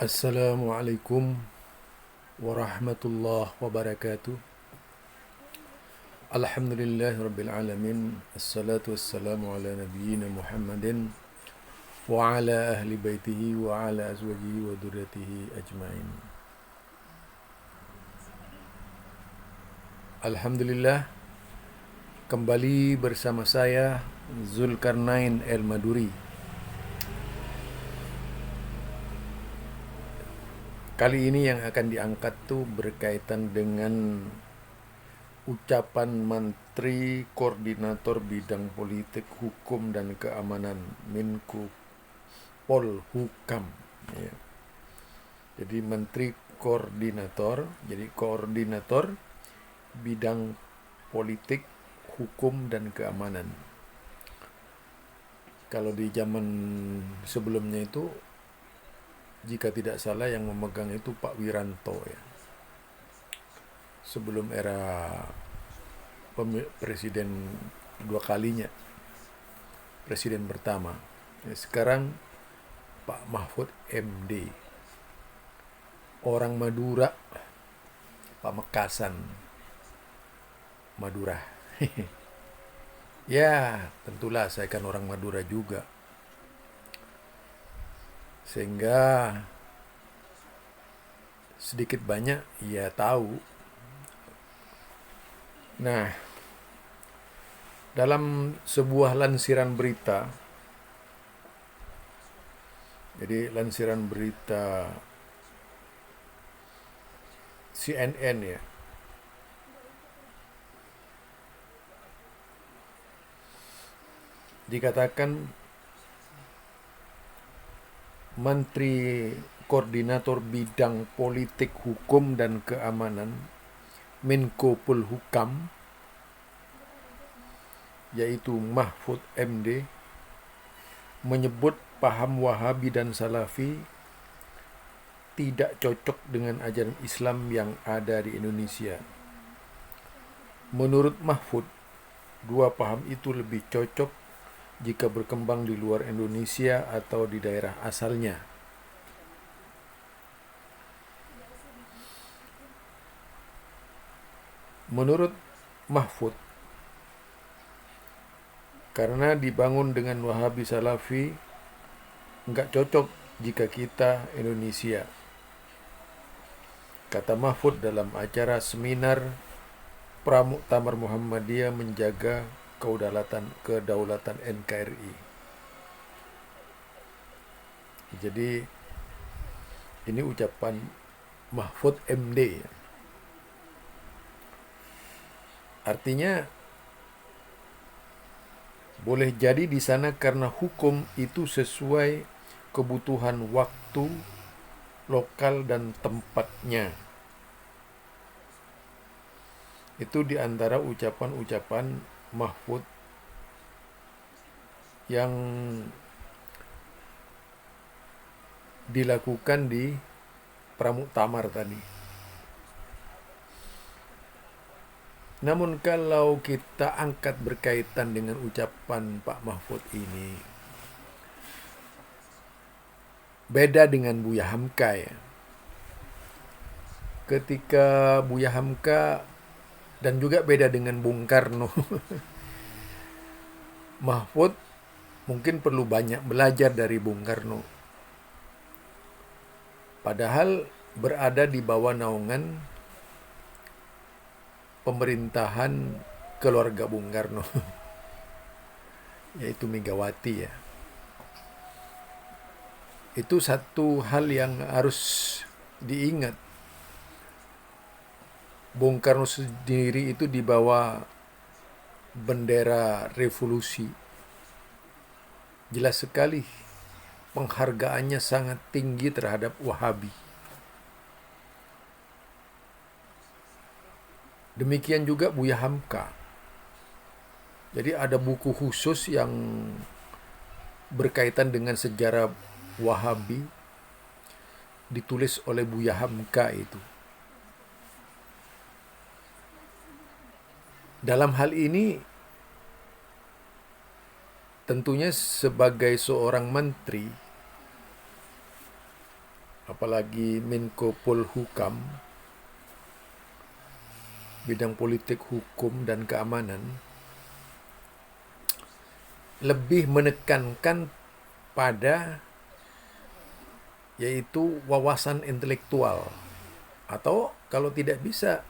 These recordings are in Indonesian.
Assalamualaikum warahmatullahi wabarakatuh. Alhamdulillah rabbil alamin. Assalatu wassalamu ala nabiyyina Muhammadin wa ala ahli baitihi wa ala azwajihi wa dzurriyyatihi ajmain. Alhamdulillah, kembali bersama saya Zulkarnain El Maduri. Kali ini yang akan diangkat tuh berkaitan dengan ucapan Menteri Koordinator Bidang Politik, Hukum dan Keamanan Menko Polhukam. Ya. Jadi Menteri Koordinator, jadi Koordinator Bidang Politik, Hukum dan Keamanan. Kalau di zaman sebelumnya itu, jika tidak salah yang memegang itu Pak Wiranto ya. Sebelum era presiden dua kalinya, presiden pertama. Ya, sekarang Pak Mahfud MD, orang Madura, Pamekasan, Madura. Ya, tentulah saya kan orang Madura juga. Sehingga sedikit banyak ya tahu. Nah, dalam sebuah lansiran berita, jadi lansiran berita CNN ya, dikatakan Menteri Koordinator Bidang Politik, Hukum dan Keamanan Menko Polhukam, yaitu Mahfud MD, menyebut paham Wahabi dan Salafi tidak cocok dengan ajaran Islam yang ada di Indonesia. Menurut Mahfud, dua paham itu lebih cocok jika berkembang di luar Indonesia atau di daerah asalnya. Menurut Mahfud, karena dibangun dengan Wahabi Salafi, nggak cocok jika kita Indonesia. Kata Mahfud dalam acara seminar Pramuktamar Muhammadiyah menjaga kedaulatan NKRI. Jadi ini ucapan Mahfud MD. Artinya boleh jadi di sana karena hukum itu sesuai kebutuhan waktu, lokal dan tempatnya. Itu di antara ucapan-ucapan Mahfud yang dilakukan di Pramuktamar tadi. Namun kalau kita angkat berkaitan dengan ucapan Pak Mahfud ini, beda dengan Buya Hamka ya. Ketika Buya Hamka dan juga beda dengan Bung Karno. Mahfud mungkin perlu banyak belajar dari Bung Karno. Padahal berada di bawah naungan pemerintahan keluarga Bung Karno, yaitu Megawati ya. Itu satu hal yang harus diingat. Bung Karno sendiri itu di bawah bendera revolusi. Jelas sekali penghargaannya sangat tinggi terhadap Wahabi. Demikian juga Buya Hamka. Jadi ada buku khusus yang berkaitan dengan sejarah Wahabi ditulis oleh Buya Hamka itu. Dalam hal ini tentunya sebagai seorang menteri apalagi Menko Polhukam, bidang politik, hukum, dan keamanan, lebih menekankan pada yaitu wawasan intelektual, atau kalau tidak bisa,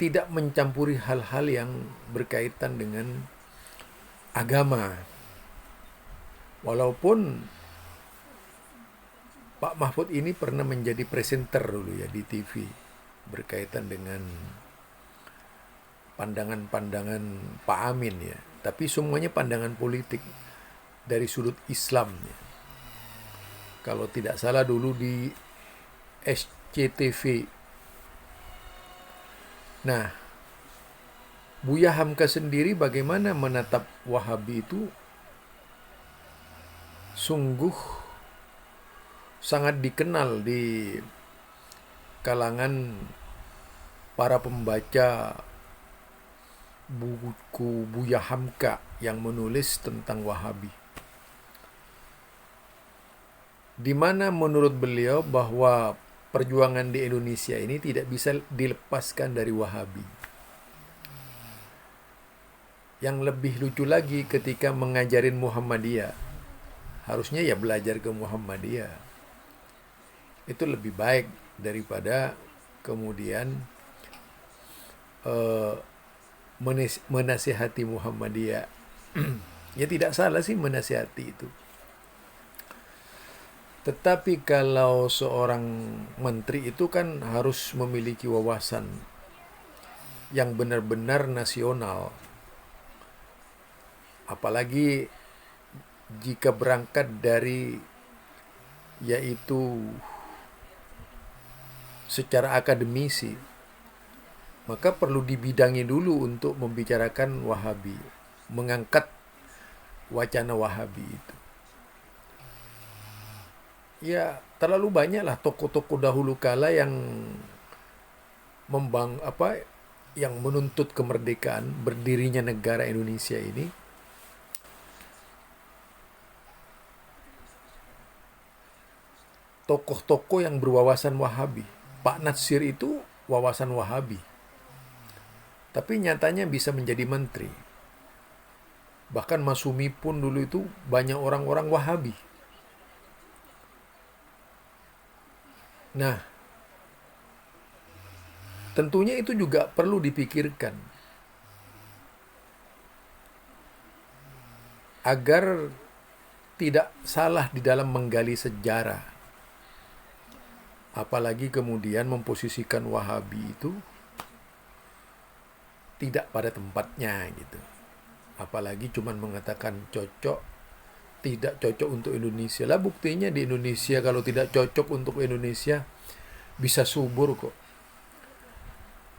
tidak mencampuri hal-hal yang berkaitan dengan agama. Walaupun Pak Mahfud ini pernah menjadi presenter dulu ya di TV berkaitan dengan pandangan-pandangan Pak Amin ya, tapi semuanya pandangan politik dari sudut Islam ya. Kalau tidak salah dulu di SCTV. Nah, Buya Hamka sendiri bagaimana menatap Wahabi itu sungguh sangat dikenal di kalangan para pembaca buku Buya Hamka yang menulis tentang Wahabi. Di mana menurut beliau bahwa perjuangan di Indonesia ini tidak bisa dilepaskan dari Wahabi. Yang lebih lucu lagi ketika mengajarin Muhammadiyah, harusnya ya belajar ke Muhammadiyah. Itu lebih baik daripada kemudian menasihati Muhammadiyah. Ya tidak salah sih menasihati itu. Tetapi kalau seorang menteri itu kan harus memiliki wawasan yang benar-benar nasional. Apalagi jika berangkat dari yaitu secara akademisi, maka perlu dibidangi dulu untuk membicarakan Wahabi, mengangkat wacana Wahabi itu. Ya, terlalu banyaklah tokoh-tokoh dahulu kala yang yang menuntut kemerdekaan berdirinya negara Indonesia ini. Tokoh-tokoh yang berwawasan Wahabi. Pak Natsir itu wawasan Wahabi, tapi nyatanya bisa menjadi menteri. Bahkan Masumi pun dulu itu banyak orang-orang Wahabi. Nah, tentunya itu juga perlu dipikirkan agar tidak salah di dalam menggali sejarah. Apalagi kemudian memposisikan Wahabi itu tidak pada tempatnya gitu. Apalagi cuman mengatakan cocok, tidak cocok untuk Indonesia. Lah buktinya di Indonesia kalau tidak cocok untuk Indonesia bisa subur kok.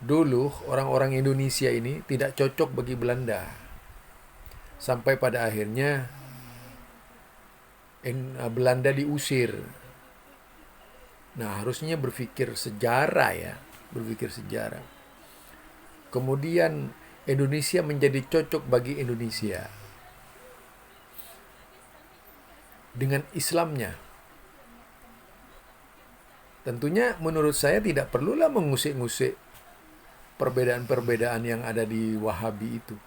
Dulu orang-orang Indonesia ini tidak cocok bagi Belanda. Sampai pada akhirnya Belanda diusir. Nah, harusnya berpikir sejarah ya, berpikir sejarah. Kemudian Indonesia menjadi cocok bagi Indonesia dengan Islamnya. Tentunya menurut saya tidak perlulah mengusik-ngusik perbedaan-perbedaan yang ada di Wahabi itu.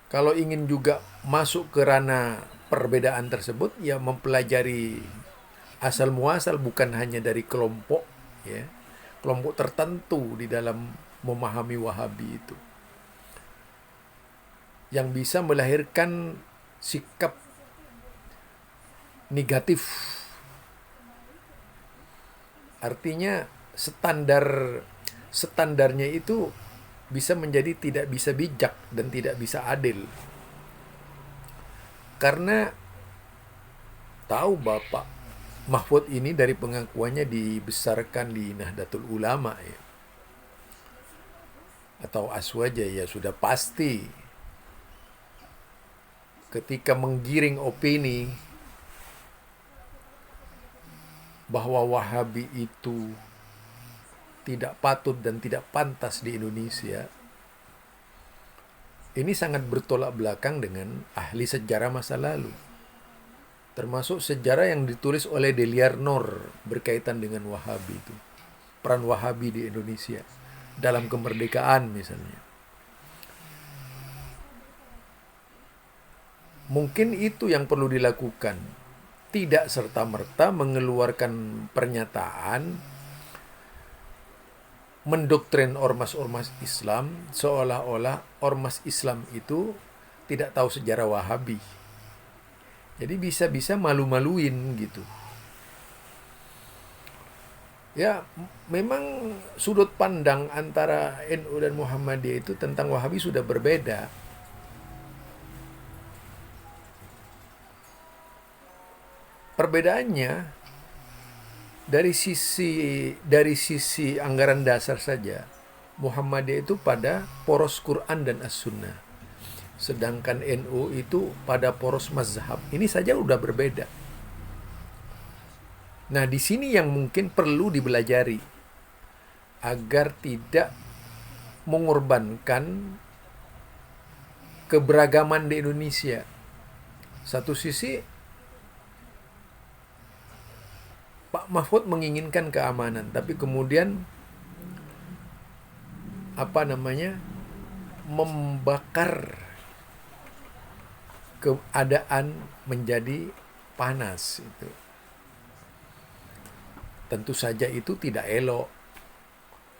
Kalau ingin juga masuk ke ranah perbedaan tersebut, ya mempelajari asal muasal, bukan hanya dari kelompok ya, kelompok tertentu di dalam memahami Wahabi itu, yang bisa melahirkan sikap negatif. Artinya standarnya itu bisa menjadi tidak bisa bijak dan tidak bisa adil. Karena tahu Bapak Mahfud ini dari pengakuannya dibesarkan di Nahdlatul Ulama ya, atau Aswaja ya, sudah pasti ketika menggiring opini bahwa Wahabi itu tidak patut dan tidak pantas di Indonesia, ini sangat bertolak belakang dengan ahli sejarah masa lalu. termasuk sejarah yang ditulis oleh Deliarnor berkaitan dengan Wahabi itu. Peran Wahabi di Indonesia dalam kemerdekaan misalnya. Mungkin itu yang perlu dilakukan. Tidak serta-merta mengeluarkan pernyataan mendoktrin ormas-ormas Islam seolah-olah ormas Islam itu tidak tahu sejarah Wahabi. Jadi bisa-bisa malu-maluin gitu. Ya, memang sudut pandang antara NU dan Muhammadiyah itu tentang Wahabi sudah berbeda. Perbedaannya dari sisi anggaran dasar saja, Muhammadiyah itu pada poros Quran dan As-Sunnah. Sedangkan NU itu pada poros mazhab. Ini saja udah berbeda. Nah, di sini yang mungkin perlu dibelajari agar tidak mengorbankan keberagaman di Indonesia. Satu sisi Pak Mahfud menginginkan keamanan, tapi kemudian membakar keadaan menjadi panas itu. Tentu saja itu tidak elok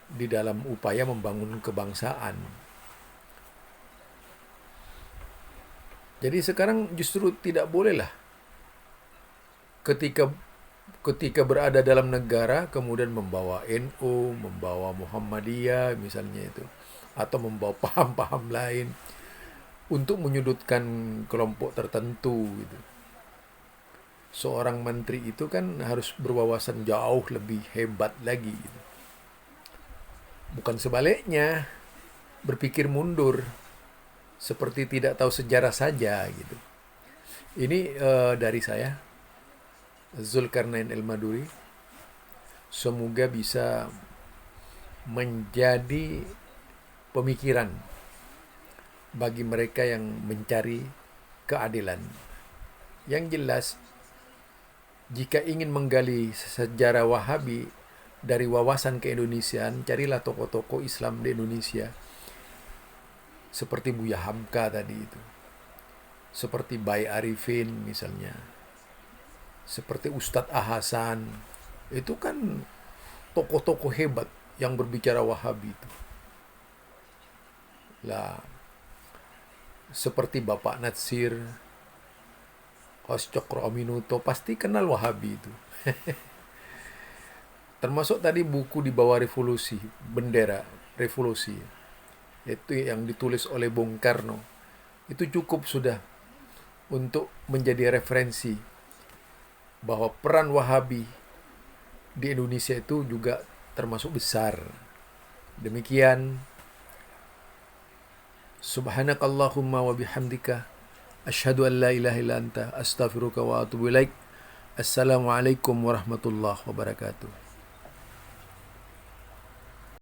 di dalam upaya membangun kebangsaan. Jadi sekarang justru tidak bolehlah ketika berada dalam negara kemudian membawa NU, membawa Muhammadiyah misalnya itu, atau membawa paham-paham lain untuk menyudutkan kelompok tertentu gitu. Seorang menteri itu kan harus berwawasan jauh lebih hebat lagi gitu. Bukan sebaliknya berpikir mundur seperti tidak tahu sejarah saja gitu. Ini dari saya, Zulkarnain El-Maduri. Semoga bisa menjadi pemikiran bagi mereka yang mencari keadilan. Yang jelas, jika ingin menggali sejarah Wahabi dari wawasan keindonesiaan, carilah tokoh-tokoh Islam di Indonesia. Seperti Buya Hamka tadi itu. Seperti Bayi Arifin misalnya. Seperti Ustadz Ahasan. Itu kan tokoh-tokoh hebat yang berbicara Wahabi itu. Lah, seperti Bapak Natsir, Hos Cokro Aminuto, pasti kenal Wahabi itu. Termasuk tadi buku di bawah revolusi, bendera revolusi, itu yang ditulis oleh Bung Karno. Itu cukup sudah untuk menjadi referensi bahwa peran Wahabi di Indonesia itu juga termasuk besar. Demikian. Subhanakallahumma wa bihamdika asyhadu an la ilaha illa anta astaghfiruka wa atubu ilaik. Assalamualaikum warahmatullahi wabarakatuh.